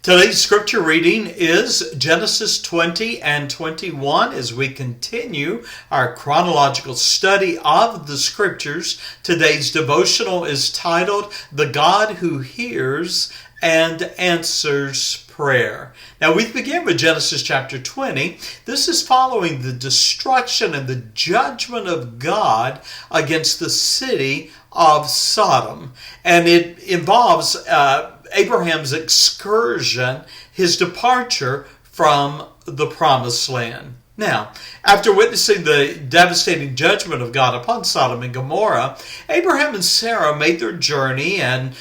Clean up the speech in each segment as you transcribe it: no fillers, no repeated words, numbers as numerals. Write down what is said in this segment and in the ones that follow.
Today's scripture reading is Genesis 20 and 21 as we continue our chronological study of the scriptures. Today's devotional is titled, The God Who Hears and Answers Prayer. Now we begin with Genesis chapter 20. This is following the destruction and the judgment of God against the city of Sodom. And it involves Abraham's excursion, his departure from the promised land. Now, after witnessing the devastating judgment of God upon Sodom and Gomorrah, Abraham and Sarah made their journey and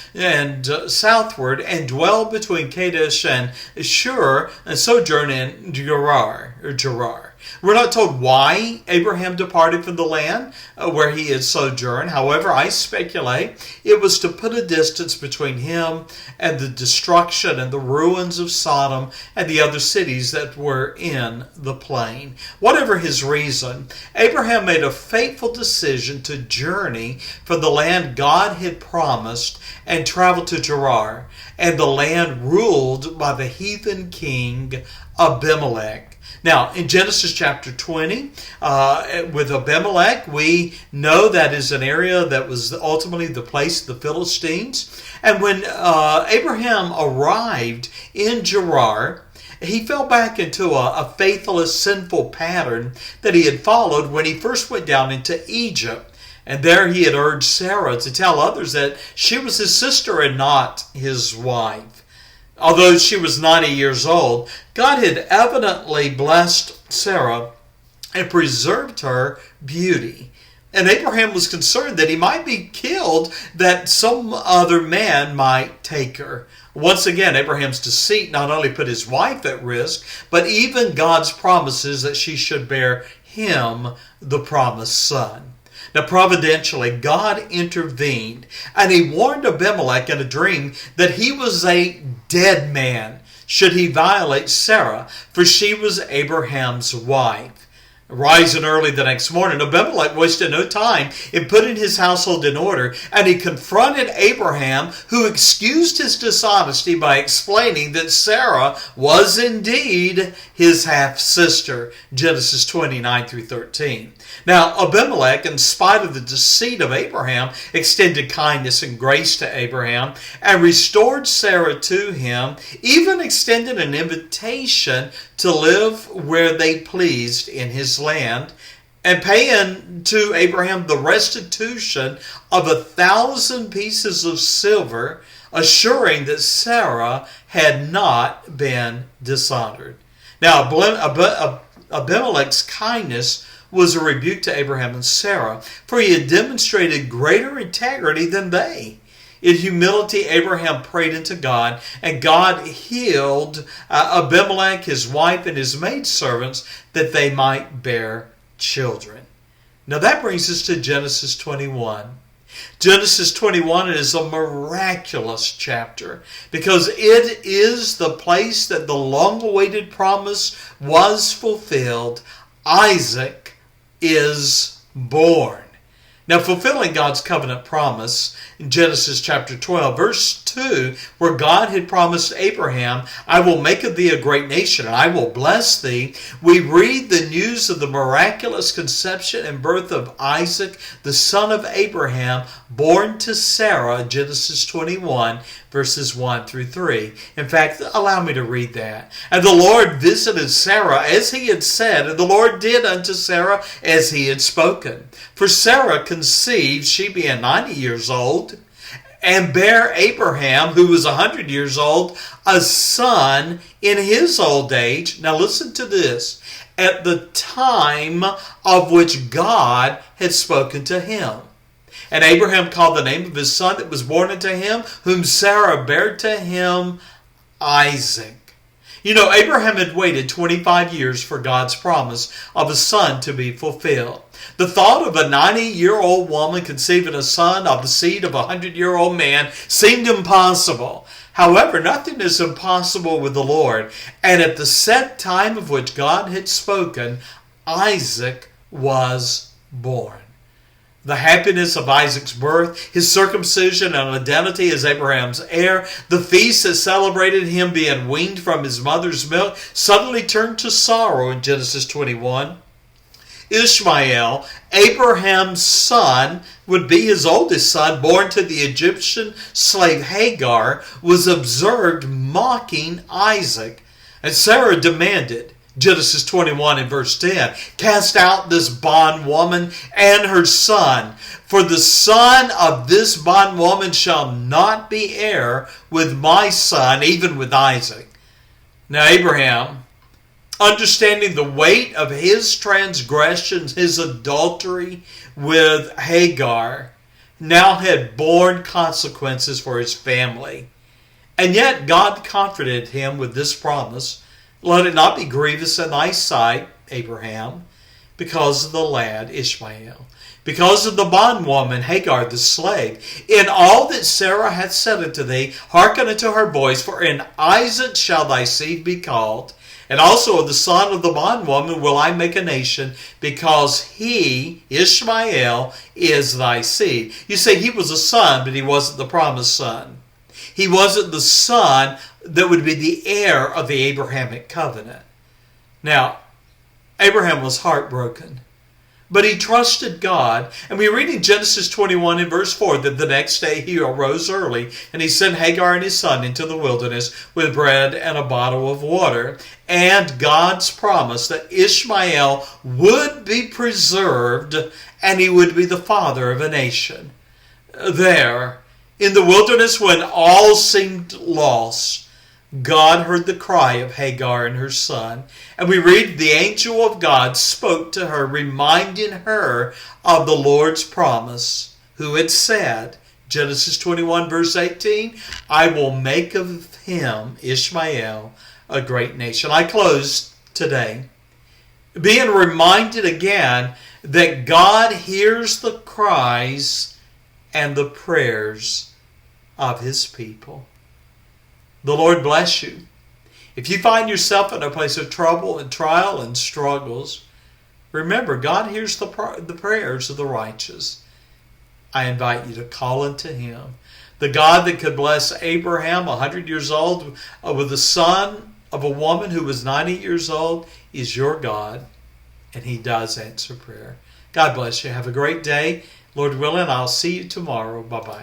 southward and dwelled between Kadesh and Shur and sojourned in Gerar. We're not told why Abraham departed from the land where he had sojourned. However, I speculate it was to put a distance between him and the destruction and the ruins of Sodom and the other cities that were in the plain. Whatever his reason, Abraham made a fateful decision to journey from the land God had promised and travel to Gerar, and the land ruled by the heathen king Abimelech. Now, in Genesis chapter 20, with Abimelech, we know that is an area that was ultimately the place of the Philistines. And when Abraham arrived in Gerar, he fell back into a faithless, sinful pattern that he had followed when he first went down into Egypt. And there he had urged Sarah to tell others that she was his sister and not his wife. Although she was 90 years old, God had evidently blessed Sarah and preserved her beauty. And Abraham was concerned that he might be killed, that some other man might take her. Once again, Abraham's deceit not only put his wife at risk, but even God's promises that she should bear him the promised son. Now, providentially, God intervened, and he warned Abimelech in a dream that he was a dead man should he violate Sarah, for she was Abraham's wife. Rising early the next morning, Abimelech wasted no time in putting his household in order, and he confronted Abraham, who excused his dishonesty by explaining that Sarah was indeed his half-sister. Genesis 29 through 13. Now, Abimelech, in spite of the deceit of Abraham, extended kindness and grace to Abraham and restored Sarah to him, even extended an invitation to live where they pleased in his land, and paying to Abraham the restitution of 1,000 pieces of silver, assuring that Sarah had not been dishonored. Now, Abimelech's kindness was a rebuke to Abraham and Sarah, for he had demonstrated greater integrity than they. In humility, Abraham prayed unto God, and God healed Abimelech, his wife, and his maidservants, that they might bear children. Now that brings us to Genesis 21. Genesis 21 is a miraculous chapter because it is the place that the long-awaited promise was fulfilled. Isaac is born. Now, fulfilling God's covenant promise in Genesis chapter 12, verse 2, where God had promised Abraham, I will make of thee a great nation, and I will bless thee, we read the news of the miraculous conception and birth of Isaac, the son of Abraham, born to Sarah, Genesis 21, verses 1 through 3. In fact, allow me to read that. And the Lord visited Sarah as he had said, and the Lord did unto Sarah as he had spoken. For Sarah conceived, she being 90 years old, and bare Abraham, who was 100 years old, a son in his old age. Now listen to this. At the time of which God had spoken to him. And Abraham called the name of his son that was born unto him, whom Sarah bare to him, Isaac. You know, Abraham had waited 25 years for God's promise of a son to be fulfilled. The thought of a 90-year-old woman conceiving a son of the seed of a 100-year-old man seemed impossible. However, nothing is impossible with the Lord. And at the set time of which God had spoken, Isaac was born. the happiness of Isaac's birth, his circumcision and identity as Abraham's heir, the feast that celebrated him being weaned from his mother's milk, suddenly turned to sorrow in Genesis 21. Ishmael, Abraham's son, would be his oldest son, born to the Egyptian slave Hagar, was observed mocking Isaac. And Sarah demanded, Genesis 21 and verse 10, cast out this bondwoman and her son, for the son of this bondwoman shall not be heir with my son, even with Isaac. Now Abraham, understanding the weight of his transgressions, his adultery with Hagar, now had borne consequences for his family. And yet God comforted him with this promise, let it not be grievous in thy sight, Abraham, because of the lad Ishmael, because of the bondwoman Hagar the slave. In all that Sarah hath said unto thee, hearken unto her voice, for in Isaac shall thy seed be called. And also of the son of the bondwoman will I make a nation, because he, Ishmael, is thy seed. You say he was a son, but he wasn't the promised son. He wasn't the son that would be the heir of the Abrahamic covenant. Now, Abraham was heartbroken, but he trusted God. And we read in Genesis 21 and verse 4 that the next day he arose early and he sent Hagar and his son into the wilderness with bread and a bottle of water. And God's promise that Ishmael would be preserved and he would be the father of a nation. There, in the wilderness when all seemed lost, God heard the cry of Hagar and her son. And we read the angel of God spoke to her, reminding her of the Lord's promise, who had said, Genesis 21 verse 18, I will make of him, Ishmael, a great nation. I close today being reminded again that God hears the cries and the prayers of his people. The Lord bless you. If you find yourself in a place of trouble and trial and struggles, remember, God hears the prayers of the righteous. I invite you to call unto him. The God that could bless Abraham, 100 years old, with the son of a woman who was 90 years old, is your God, and he does answer prayer. God bless you. Have a great day. Lord willing, I'll see you tomorrow. Bye-bye.